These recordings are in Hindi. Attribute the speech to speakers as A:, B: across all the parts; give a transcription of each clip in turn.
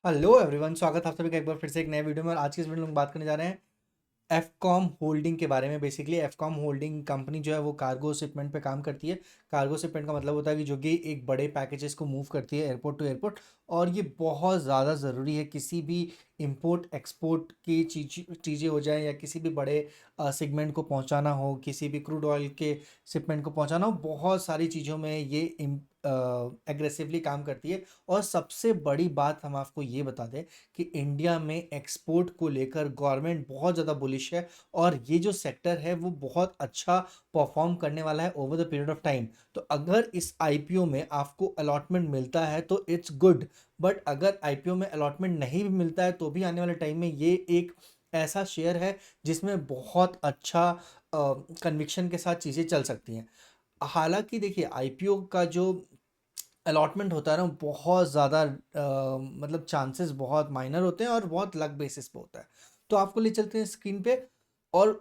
A: हेलो एवरीवन, स्वागत है आप सभी का एक बार फिर से एक नए वीडियो में। और आज की इस वीडियो में हम बात करने जा रहे हैं एफकॉम होल्डिंग के बारे में। बेसिकली एफकॉम होल्डिंग कंपनी जो है वो कार्गो शिपमेंट पे काम करती है। कार्गो शिपमेंट का मतलब होता है कि जो कि एक बड़े पैकेजेस को मूव करती है एयरपोर्ट टू एयरपोर्ट। और ये बहुत ज़्यादा ज़रूरी है, किसी भी इंपोर्ट एक्सपोर्ट की चीज़ें हो जाए या किसी भी बड़े सेगमेंट को पहुंचाना हो, किसी भी क्रूड ऑयल के शिपमेंट को पहुंचाना हो, बहुत सारी चीज़ों में ये एग्रेसिवली काम करती है। और सबसे बड़ी बात हम आपको ये बता दें कि इंडिया में एक्सपोर्ट को लेकर गवर्नमेंट बहुत ज़्यादा बुलिश है। और ये जो सेक्टर है वो बहुत अच्छा परफॉर्म करने वाला है over the period of time. तो अगर इस आईपीओ में आपको अलॉटमेंट मिलता है तो इट्स गुड। बट अगर आईपीओ में अलॉटमेंट नहीं भी मिलता है तो भी आने वाले टाइम में ये एक ऐसा शेयर है जिसमें बहुत अच्छा कन्विक्शन के साथ चीज़ें चल सकती हैं। हालांकि देखिए, आईपीओ का जो अलॉटमेंट होता है ना, बहुत ज़्यादा मतलब चांसेस बहुत माइनर होते हैं और बहुत लक बेसिस पे होता है। तो आपको ले चलते हैं स्क्रीन पे। और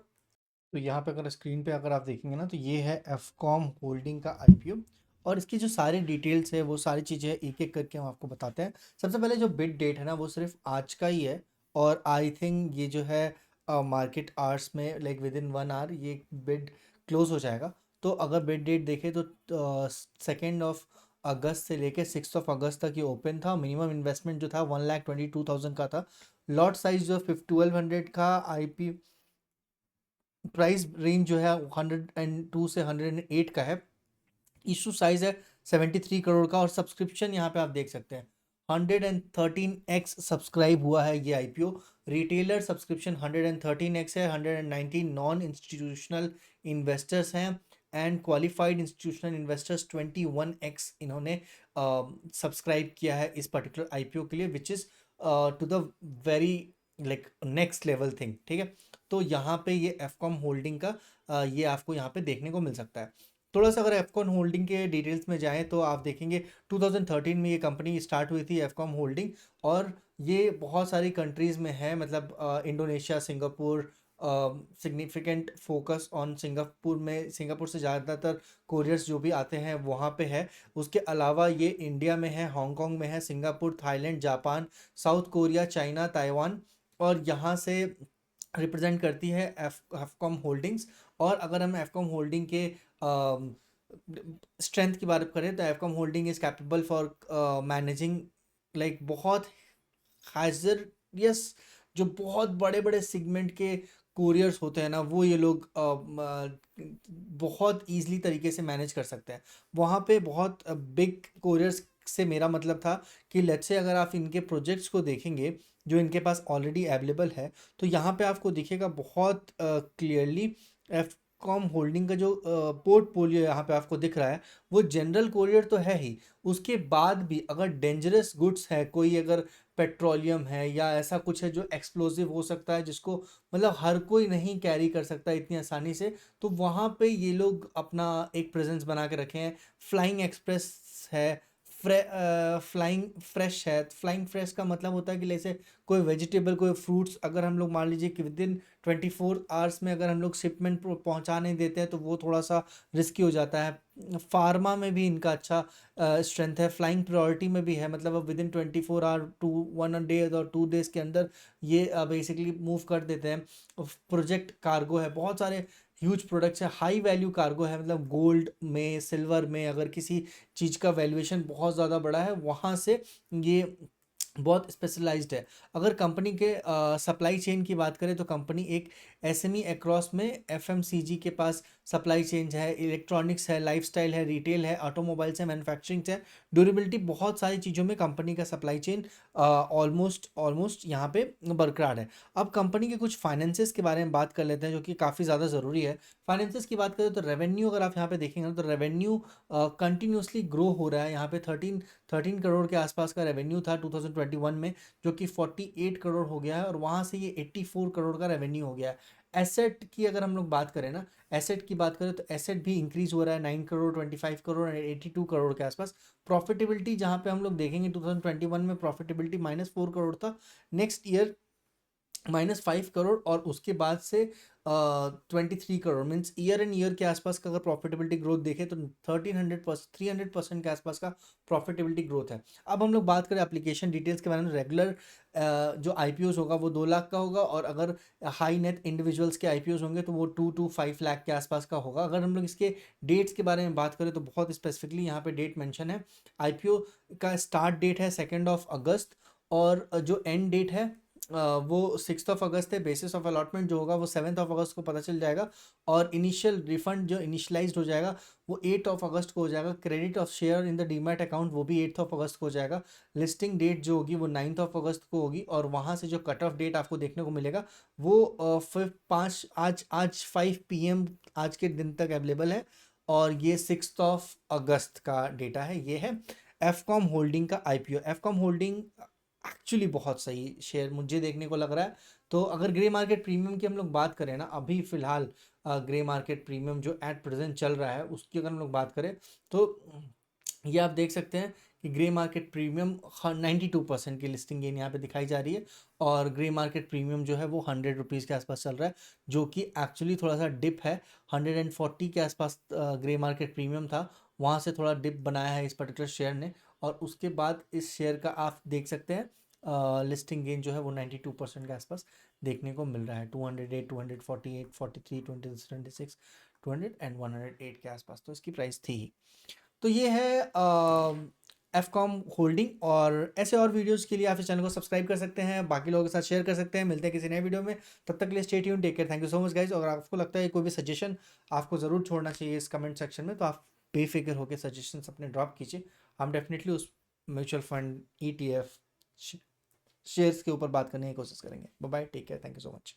A: तो यहाँ पे अगर स्क्रीन पे अगर आप देखेंगे ना, तो ये है एफकॉम होल्डिंग का आईपीओ। और इसकी जो सारी डिटेल्स है वो सारी चीज़ें एक एक करके हम आपको बताते हैं। सबसे पहले जो बिड डेट है ना, वो सिर्फ आज का ही है। और आई थिंक ये जो है मार्केट आवर्स में लाइक विद इन 1 आवर ये बिड क्लोज हो जाएगा। तो अगर बिड डेट देखें तो 2 अगस्त से लेके 6 अगस्त तक ये ओपन था। मिनिमम इन्वेस्टमेंट जो था 1,22,000 का था। लॉट साइज जो 1200 का आईपी प्राइस रेंज जो है 102 से 108 का है। इशू साइज है 73 करोड़ का। और सब्सक्रिप्शन यहाँ पे आप देख सकते हैं 113x सब्सक्राइब हुआ है ये आईपीओ। रिटेलर सब्सक्रिप्शन 113x है। 119 नॉन इंस्टीट्यूशनल इन्वेस्टर्स हैं and qualified institutional investors 21x इन्होंने सब्सक्राइब किया है इस पर्टिकुलर आईपीओ के लिए, which is to the very like next level thing. ठीक है, तो यहाँ पे ये एफकॉम होल्डिंग का ये आपको यहाँ पे देखने को मिल सकता है। थोड़ा सा अगर एफकॉम होल्डिंग के डिटेल्स में जाएं तो आप देखेंगे 2013 में ये कंपनी स्टार्ट हुई थी एफकॉम होल्डिंग। और ये बहुत सारी कंट्रीज़ में है, मतलब Indonesia, Singapore, significant focus on Singapore में। सिंगापुर से ज़्यादातर कोरियर्स जो भी आते हैं वहाँ पे है। उसके अलावा ये इंडिया में है, हांगकांग में है, Singapore, Thailand, Japan, south Korea, China, Taiwan. और यहाँ से रिप्रेजेंट करती है एफकॉम होल्डिंग्स। और अगर हम एफकॉम होल्डिंग के स्ट्रेंथ की बात करें तो Afcom holding is capable for managing like बहुत हाइजरियस, जो बहुत बड़े बड़े सेगमेंट के कोरियर्स होते हैं ना, वो ये लोग बहुत ईजिली तरीके से मैनेज कर सकते हैं। वहाँ पे बहुत बिग कोरियर्स से मेरा मतलब था कि लेट्स से अगर आप इनके प्रोजेक्ट्स को देखेंगे जो इनके पास ऑलरेडी अवेलेबल है, तो यहाँ पे आपको दिखेगा बहुत क्लियरली एफकॉम होल्डिंग का जो पोर्टफोलियो यहाँ पे आपको दिख रहा है वो जनरल कोरियर तो है ही। उसके बाद भी अगर डेंजरस गुड्स है, कोई अगर पेट्रोलियम है या ऐसा कुछ है जो एक्सप्लोसिव हो सकता है, जिसको मतलब हर कोई नहीं कैरी कर सकता इतनी आसानी से, तो वहाँ पे ये लोग अपना एक प्रेजेंस बना के रखे हैं। फ्लाइंग एक्सप्रेस है, फ्लाइंग फ्रेश है। फ्लाइंग फ्रेश का मतलब होता है कि जैसे कोई वेजिटेबल, कोई फ्रूट्स अगर हम लोग मान लीजिए कि विद इन 24 आवर्स में अगर हम लोग शिपमेंट पहुंचा नहीं देते हैं तो वो थोड़ा सा रिस्की हो जाता है। फार्मा में भी इनका अच्छा स्ट्रेंथ है। फ्लाइंग प्रायोरिटी में भी है, मतलब अब within 24 hour to 1 day और 2 डेज के अंदर ये बेसिकली मूव कर देते हैं। प्रोजेक्ट कार्गो है, बहुत सारे ह्यूज प्रोडक्ट्स है, हाई वैल्यू कार्गो है, मतलब गोल्ड में, सिल्वर में अगर किसी चीज़ का वैल्यूएशन बहुत ज़्यादा बड़ा है वहाँ से ये बहुत स्पेशलाइज्ड है। अगर कंपनी के सप्लाई चेन की बात करें तो कंपनी एक एसएमई अक्रॉस में एफएमसीजी के पास सप्लाई चेन है, इलेक्ट्रॉनिक्स है, लाइफस्टाइल है, रिटेल है, ऑटोमोबाइल्स है, मैन्युफैक्चरिंग है, ड्यूरेबिलिटी, बहुत सारी चीज़ों में कंपनी का सप्लाई चेन ऑलमोस्ट ऑलमोस्ट यहाँ पे बरकरार है। अब कंपनी के कुछ फाइनेंसेस के बारे में बात कर लेते हैं जो कि काफ़ी ज़्यादा ज़रूरी है। फाइनेंसेस की बात करें तो रेवेन्यू अगर आप यहाँ पे देखेंगे ना, तो रेवेन्यू कंटिन्यूसली ग्रो हो रहा है। यहाँ पे 13 करोड़ के आसपास का रेवेन्यू था 2021 में, जो कि 48 करोड़ हो गया है। और वहाँ से ये 84 करोड़ का रेवेन्यू हो गया है। एसेट की अगर हम लोग बात करें ना, एसेट की बात करें तो एसेट भी इंक्रीज हो रहा है 9 करोड़, 25 करोड़ और 82 करोड़ के आसपास। प्रॉफिटेबिलिटी जहाँ पे हम लोग देखेंगे 2021 में प्रॉफिटेबिलिटी -4 करोड़ था। नेक्स्ट ईयर -5 करोड़ और उसके बाद से 23 crore, means year and year के आसपास का अगर प्रॉफिटेबिलिटी ग्रोथ देखें तो 1300% 300% के आसपास का प्रॉफिटेबिलिटी ग्रोथ है। अब हम लोग बात करें एप्लीकेशन डिटेल्स के बारे में, रेगुलर जो आईपीओज होगा वो 2 लाख का होगा, और अगर हाई नेट इंडिविजुअल्स के आईपीओज होंगे तो वो 2 to 5 लाख के आसपास का होगा। अगर हम लोग इसके डेट्स के बारे में बात करें तो बहुत स्पेसिफिकली यहाँ पे डेट मेंशन है। आईपीओ का स्टार्ट डेट है 2 अगस्त, और जो एंड डेट है वो 6 अगस्त है। बेसिस ऑफ अलॉटमेंट जो होगा वो 7 अगस्त को पता चल जाएगा, और इनिशियल रिफंड जो इनिशलाइज्ड हो जाएगा वो 8 अगस्त को हो जाएगा। Credit of share in the demat account वो भी 8 अगस्त को हो जाएगा। लिस्टिंग डेट जो होगी वो 9 अगस्त को होगी, और वहाँ से जो कट ऑफ डेट आपको देखने को मिलेगा वो फिर 5 आज के दिन तक अवेलेबल है, और ये 6 अगस्त का डेटा है। ये है एफकॉम होल्डिंग का आईपीओ। एफकॉम होल्डिंग एक्चुअली बहुत सही शेयर मुझे देखने को लग रहा है। तो अगर ग्रे मार्केट प्रीमियम की हम लोग बात करें ना, अभी फिलहाल ग्रे मार्केट प्रीमियम जो एट प्रेजेंट चल रहा है उसकी अगर हम लोग बात करें तो ये आप देख सकते हैं कि ग्रे मार्केट प्रीमियम 92% की लिस्टिंग गेन यहाँ पे दिखाई जा रही है, और ग्रे मार्केट प्रीमियम जो है वो 100 रुपीज़ के आसपास चल रहा है, जो कि एक्चुअली थोड़ा सा डिप है। 140 के आसपास ग्रे मार्केट प्रीमियम था, वहाँ से थोड़ा डिप बनाया है इस पर्टिकुलर शेयर ने, और उसके बाद इस शेयर का आप देख सकते हैं लिस्टिंग गेन जो है वो 92% के आसपास देखने को मिल रहा है। 208, 248, 43, 26, 200 एंड 108 के आसपास तो इसकी प्राइस थी ही। तो ये है एफकॉम होल्डिंग, और ऐसे और वीडियोस के लिए आप इस चैनल को सब्सक्राइब कर सकते हैं, बाकी लोगों के साथ शेयर कर सकते हैं। मिलते हैं किसी नए वीडियो में, तब तक के लिए stay tuned, take care, thank you so much guys. अगर आपको लगता है कोई भी सजेशन आपको ज़रूर छोड़ना चाहिए इस कमेंट सेक्शन में, तो आप बेफिक्र होकर सजेशंस अपने ड्रॉप कीजिए। हम डेफिनेटली उस म्यूचुअल फंड, ETF, शेयर्स के ऊपर बात करने की कोशिश करेंगे। Bye bye, take care, thank you so much.